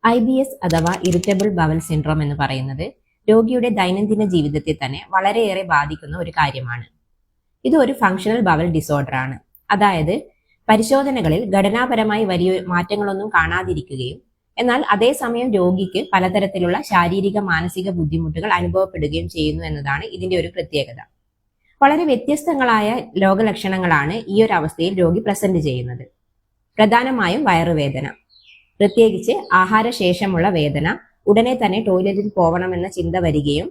IBS അഥവാ irritable bowel syndrome എന്ന് പറയുന്നത് രോഗിയുടെ ദൈനംദിന ജീവിതത്തെ തന്നെ വളരെയേറെ ബാധിക്കുന്ന ഒരു കാര്യമാണ്. ഇത് ഒരു ഫങ്ഷണൽ ബവൽ ഡിസോർഡർ ആണ്. അതായത് പരിശോധനകളിൽ ഘടനാപരമായി വലിയ മാറ്റങ്ങളൊന്നും കാണാതിരിക്കുകയും എന്നാൽ അതേസമയം രോഗിക്ക് പലതരത്തിലുള്ള ശാരീരിക മാനസിക ബുദ്ധിമുട്ടുകൾ അനുഭവപ്പെടുകയും ചെയ്യുന്നു എന്നതാണ് ഇതിന്റെ ഒരു പ്രത്യേകത. വളരെ വ്യത്യസ്തങ്ങളായ രോഗലക്ഷണങ്ങളാണ് ഈ ഒരു അവസ്ഥയിൽ രോഗി പ്രസന്റ് ചെയ്യുന്നത്. പ്രധാനമായും വയറുവേദന, പ്രത്യേകിച്ച് ആഹാരശേഷമുള്ള വേദന, ഉടനെ തന്നെ ടോയ്ലറ്റിൽ പോകണമെന്ന ചിന്ത വരികയും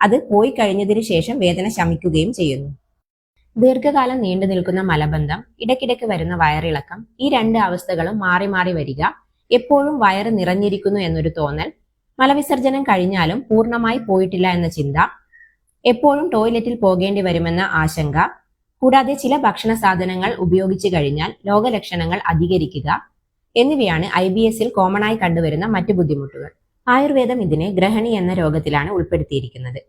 അത് പോയി കഴിഞ്ഞതിന് ശേഷം വേദന ശമിക്കുകയും ചെയ്യുന്നു. ദീർഘകാലം നീണ്ടു നിൽക്കുന്ന മലബന്ധം, ഇടയ്ക്കിടയ്ക്ക് വരുന്ന വയറിളക്കം, ഈ രണ്ട് അവസ്ഥകളും മാറി മാറി വരിക, എപ്പോഴും വയറ് നിറഞ്ഞിരിക്കുന്നു എന്നൊരു തോന്നൽ, മലവിസർജനം കഴിഞ്ഞാലും പൂർണ്ണമായി പോയിട്ടില്ല എന്ന ചിന്ത, എപ്പോഴും ടോയ്ലറ്റിൽ പോകേണ്ടി വരുമെന്ന ആശങ്ക, കൂടാതെ ചില ഭക്ഷണ സാധനങ്ങൾ ഉപയോഗിച്ചു കഴിഞ്ഞാൽ രോഗലക്ഷണങ്ങൾ അധികരിക്കുക എന്നിവയാണ് IBSൽ കോമൺ ആയി കണ്ടുവരുന്ന മറ്റു ബുദ്ധിമുട്ടുകൾ. ആയുർവേദം ഇതിനെ ഗ്രഹണി എന്ന രോഗത്തിലാണ് ഉൾപ്പെടുത്തിയിരിക്കുന്നത്.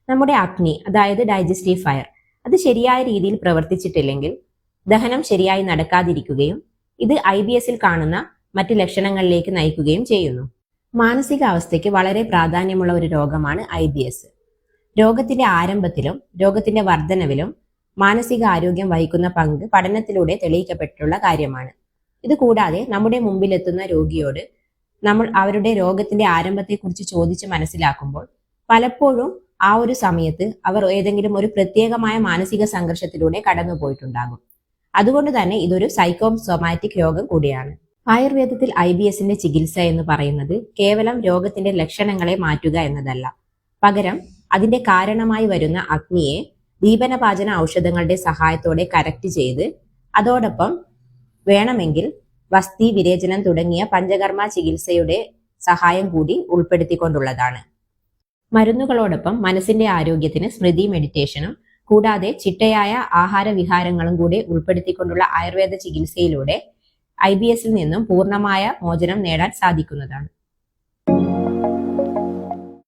നമ്മുടെ അഗ്നി, അതായത് ഡൈജസ്റ്റീവ് ഫയർ, അത് ശരിയായ രീതിയിൽ പ്രവർത്തിച്ചിട്ടില്ലെങ്കിൽ ദഹനം ശരിയായി നടക്കാതിരിക്കുകയും ഇത് IBSൽ കാണുന്ന മറ്റ് ലക്ഷണങ്ങളിലേക്ക് നയിക്കുകയും ചെയ്യുന്നു. മാനസിക അവസ്ഥയ്ക്ക് വളരെ പ്രാധാന്യമുള്ള ഒരു രോഗമാണ് IBS. രോഗത്തിന്റെ ആരംഭത്തിലും രോഗത്തിന്റെ വർധനവിലും മാനസിക ആരോഗ്യം വഹിക്കുന്ന പങ്ക് പഠനത്തിലൂടെ തെളിയിക്കപ്പെട്ടിട്ടുള്ള കാര്യമാണ്. ഇത് കൂടാതെ നമ്മുടെ മുമ്പിലെത്തുന്ന രോഗിയോട് നമ്മൾ അവരുടെ രോഗത്തിന്റെ ആരംഭത്തെക്കുറിച്ച് ചോദിച്ച് മനസ്സിലാക്കുമ്പോൾ പലപ്പോഴും ആ ഒരു സമയത്ത് അവർ ഏതെങ്കിലും ഒരു പ്രത്യേകമായ മാനസിക സംഘർഷത്തിലൂടെ കടന്നുപോയിട്ടുണ്ടാകും. അതുകൊണ്ട് തന്നെ ഇതൊരു സൈക്കോസൊമാറ്റിക് രോഗം കൂടിയാണ്. ആയുർവേദത്തിൽ IBSന്റെ ചികിത്സ എന്ന് പറയുന്നത് കേവലം രോഗത്തിന്റെ ലക്ഷണങ്ങളെ മാറ്റുക എന്നതല്ല, പകരം അതിന്റെ കാരണമായി വരുന്ന അഗ്നിയെ ദീപനപാചന ഔഷധങ്ങളുടെ സഹായത്തോടെ കറക്റ്റ് ചെയ്ത് അതോടൊപ്പം വേണമെങ്കിൽ വസ്തി വിരേചനം തുടങ്ങിയ പഞ്ചകർമ്മ ചികിത്സയുടെ സഹായം കൂടി ഉൾപ്പെടുത്തിക്കൊണ്ടുള്ളതാണ്. മരുന്നുകളോടൊപ്പം മനസ്സിന്റെ ആരോഗ്യത്തിന് സ്മൃതി മെഡിറ്റേഷനും കൂടാതെ ചിട്ടയായ ആഹാരവിഹാരങ്ങളും കൂടി ഉൾപ്പെടുത്തിക്കൊണ്ടുള്ള ആയുർവേദ ചികിത്സയിലൂടെ IBSൽ നിന്നും പൂർണ്ണമായ മോചനം നേടാൻ സാധിക്കുന്നതാണ്.